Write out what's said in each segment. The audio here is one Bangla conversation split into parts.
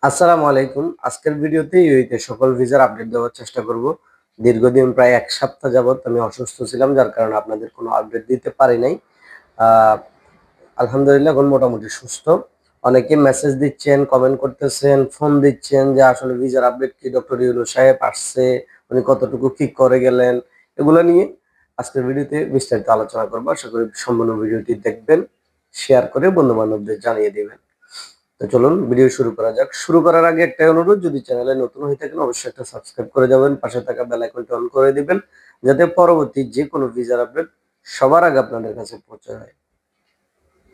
আসসালামু আলাইকুম। আজকের ভিডিওতে ইউএইতে সকল ভিসার আপডেট দেওয়ার চেষ্টা করব। দীর্ঘদিন প্রায় ১ সপ্তাহ যাবৎ আমি অসুস্থ ছিলাম, যার কারণে আপনাদের কোনো আপডেট দিতে পারি নাই। আ আলহামদুলিল্লাহ এখন মোটামুটি সুস্থ। অনেকে মেসেজ দিচ্ছেন, কমেন্ট করতেছেন, ফোন দিচ্ছেন যে আসলে ভিসার আপডেট কি ডক্টর ইউনূস সাহেব আসছে, উনি কতটুকু কি করে গেলেন? এগুলো নিয়ে আজকের ভিডিওতে বিস্তারিত আলোচনা করব। আশা করি সম্পূর্ণ ভিডিওটি দেখবেন, শেয়ার করে বন্ধু-বান্ধবদের জানিয়ে দিবেন। তো চলুন ভিডিও শুরু করা যাক। শুরু করার আগে একটাই অনুরোধ, যদি চ্যানেলে নতুন হয়ে থাকেন অবশ্যই একটা সাবস্ক্রাইব করে যাবেন, পাশে থাকা বেল আইকনটি অন করে দিবেন যাতে পরবর্তী যে কোনো ভিসার আপডেট সবার আগে আপনাদের কাছে পৌঁছে যায়।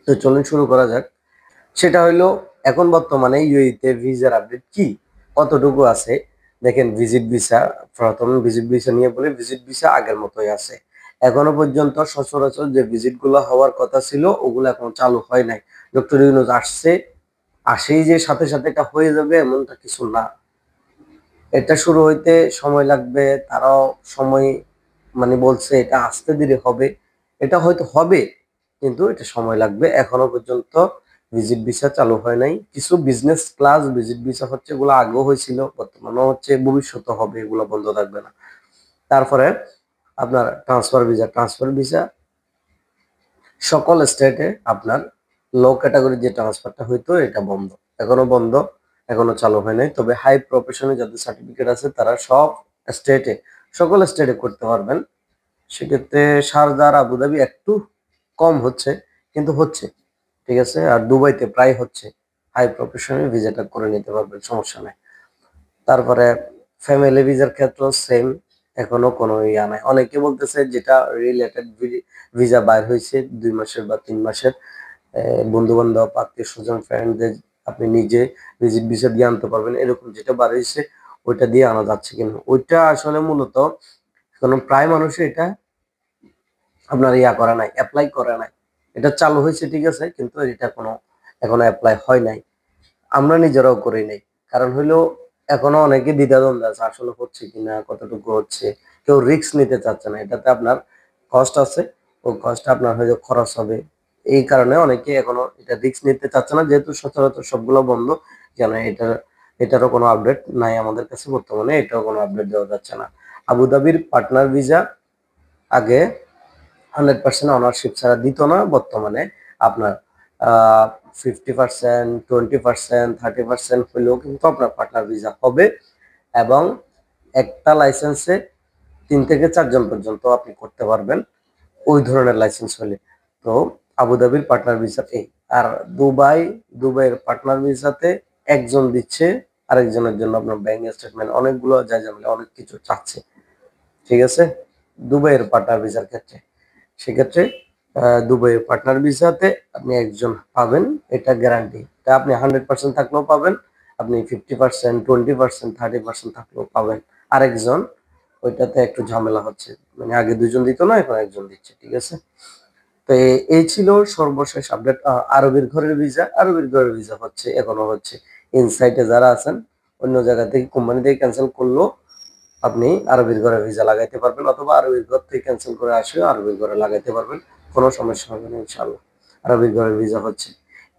তো চলুন শুরু করা যাক। সেটা হইলো এখন বর্তমানে ইউএইতে ভিসার আপডেট কি, কতটুকু আছে। দেখেন ভিজিট ভিসা, প্রথম ভিজিট ভিসা নিয়ে বলি, ভিজিট ভিসা আগের মতোই আছে। এখনো পর্যন্ত সচরাচর যে ভিজিট গুলো হওয়ার কথা ছিল ওগুলো এখন চালু হয় নাই। ডক্টর ইউনূস আসছে, আসেই যে সাথে সাথে এটা হয়ে যাবে এমনটা কিছু না। এটা শুরু হইতে সময় লাগবে, তারাও সময় বলছে এটা আস্তে ধীরে হবে। এটা হয়তো হবে কিন্তু এটা সময় লাগবে। এখনো পর্যন্ত ভিজিট ভিসা চালু হয় নাই। কিছু বিজনেস ক্লাস ভিজিট ভিসা হচ্ছে, এগুলো আগেও হয়েছিল, বর্তমানেও হচ্ছে, ভবিষ্যতে হবে, এগুলো বন্ধ থাকবে না। তারপরে আপনার ট্রান্সফার ভিসা সকল স্টেটে আপনার লো ক্যাটাগরি যে ট্রান্সফারটা হইতো এটা বন্ধ, এখনো বন্ধ, এখনো চালু হয় নাই। তবে হাই প্রফেশনে যাদের সার্টিফিকেট আছে তারা সব স্টেটে, সকল স্টেটে করতে পারবেন। সেক্ষেত্রে শারজাহ আর আবুধাবি একটু কম হচ্ছে, কিন্তু হচ্ছে, ঠিক আছে। আর দুবাইতে প্রায় হচ্ছে, হাই প্রফেশনের ভিসাটা করে নিতে পারবেন, সমস্যা নাই। তারপরে ফ্যামিলি ভিসার ক্ষেত্রেও সেম, এখনো কোনো ইয়া নাই। অনেকে বলতেছে যেটা রিলেটেড ভিসা বাইর হয়েছে 2 মাসের বা 3 মাসের, বন্ধু বান্ধব, আত্মীয় স্বজন, ফ্রেন্ডদের আপনি নিজে ভিজিট ভিসা দিয়ে আনতে পারবেন, এরকম যেটা বার হয়েছে ওইটা দিয়ে আনা যাচ্ছে কিনা, ওইটা আসলে মূলত কারণ প্রায় মানুষই এটা আপনার ইয়া করে নাই, অ্যাপ্লাই করে নাই। এটা চালু হয়েছে ঠিক আছে, কিন্তু এটা কোনো এখনো অ্যাপ্লাই হয় নাই। আমরা নিজেরাও করি নাই। কারণ হইলো এখনো অনেকে দ্বিধাদ্বন্দ্বে আছে, আসলে হচ্ছে কিনা, কতটুকু হচ্ছে। কেউ রিস্ক নিতে চাচ্ছে না, এটাতে আপনার কস্ট আছে, ওই কস্টটা আপনার হয়তো খরচ হবে। এই কারণে অনেকে এখনো এটা রিস্ক নিতে চাচ্ছে না, যেহেতু সচরাচর সবগুলো বন্ধ। কেন এটারও কোনো আপডেট নাই আমাদের কাছে বর্তমানে, এটাও কোনো আপডেট দেওয়া যাচ্ছে না। আবুধাবির পার্টনার ভিসা আগে 100% অনারশিপ ছাড়া দিত না, বর্তমানে আপনার 50%, 20%, 30% হলেও কিন্তু আপনার পার্টনার ভিসা হবে। এবং একটা লাইসেন্সে 3 থেকে 4 জন পর্যন্ত আপনি করতে পারবেন, ওই ধরনের লাইসেন্স হলে। তো আবুধাবির পার্টনার ভিসা এই। আর দুবাইয়ের পার্টনার ভিসাতে একজন দিচ্ছে, আরেকজনের জন্য আপনার ব্যাংক স্টেটমেন্ট, অনেকগুলো যা ঝামেলা, অনেক কিছু চাচ্ছে, ঠিক আছে। দুবাইয়ের পার্টনার ভিসার ক্ষেত্রে, সেক্ষেত্রে দুবাইয়ের পার্টনার ভিসাতে আপনি একজন পাবেন, এটা গ্যারান্টি। তা আপনি 100% থাকলেও পাবেন, আপনি 50%, 20%, 30% থাকলেও পাবেন। আরেকজন, ওইটাতে একটু ঝামেলা হচ্ছে, আগে 2 জন দিত না, এখন একজন দিচ্ছে, ঠিক আছে। তো এই ছিল সর্বশেষ আপডেট। আরবের ঘরের ভিসা, আরবের ঘরের ভিসা হচ্ছে, এখনো হচ্ছে। ইনসাইটে যারা আছেন, অন্য জায়গা থেকে কোম্পানি থেকে ক্যান্সেল করলো, আপনি আরবির ঘরে ভিসা লাগাইতে পারবেন, অথবা আরবির ঘর থেকে ক্যান্সেল করে আসে আরবির ঘরে লাগাইতে পারবেন, কোনো সমস্যা হবে না ইনশাআল্লাহ। আরবির ঘরের ভিসা হচ্ছে।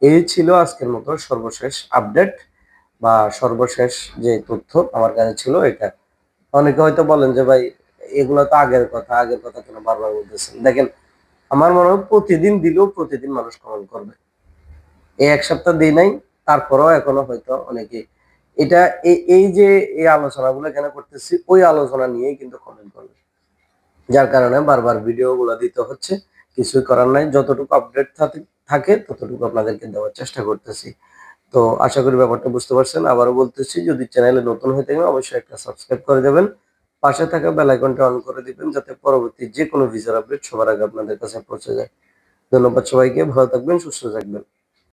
এই ছিল আজকের মতো সর্বশেষ আপডেট বা সর্বশেষ যে তথ্য আমার কাছে ছিল এটা। অনেকে হয়তো বলেন যে ভাই এগুলো তো আগের কথা, আগের কথা কেন বারবার বলতেছেন। দেখেন, আমার মনে হয় প্রতিদিন দিলেও প্রতিদিন মানুষ কমেন্ট করবে। এই 1 সপ্তাহ দিই নাই, তারপরেও এখনো হয়তো অনেকে এটা এই যে এই আলোচনাগুলো কেন করতেছি, ওই আলোচনা নিয়েই কিন্তু কমেন্ট করবে, যার কারণে বারবার ভিডিও গুলো দিতে হচ্ছে। কিছুই করার নাই, যতটুকু আপডেট থাকে ততটুকু আপনাদেরকে দেওয়ার চেষ্টা করতেছি। তো আশা করি ব্যাপারটা বুঝতে পারছেন। আবারও বলতেছি, যদি চ্যানেলে নতুন হয়ে থাকেন অবশ্যই একটা সাবস্ক্রাইব করে দেবেন, পাশে থাকা বেল আইকনটা অন করে দিবেন যাতে পরবর্তী যে কোনো ভিসার আপডেট সবার আগে আপনাদের কাছে পৌঁছে যায়। ধন্যবাদ সবাইকে, ভালো থাকবেন, সুস্থ থাকবেন।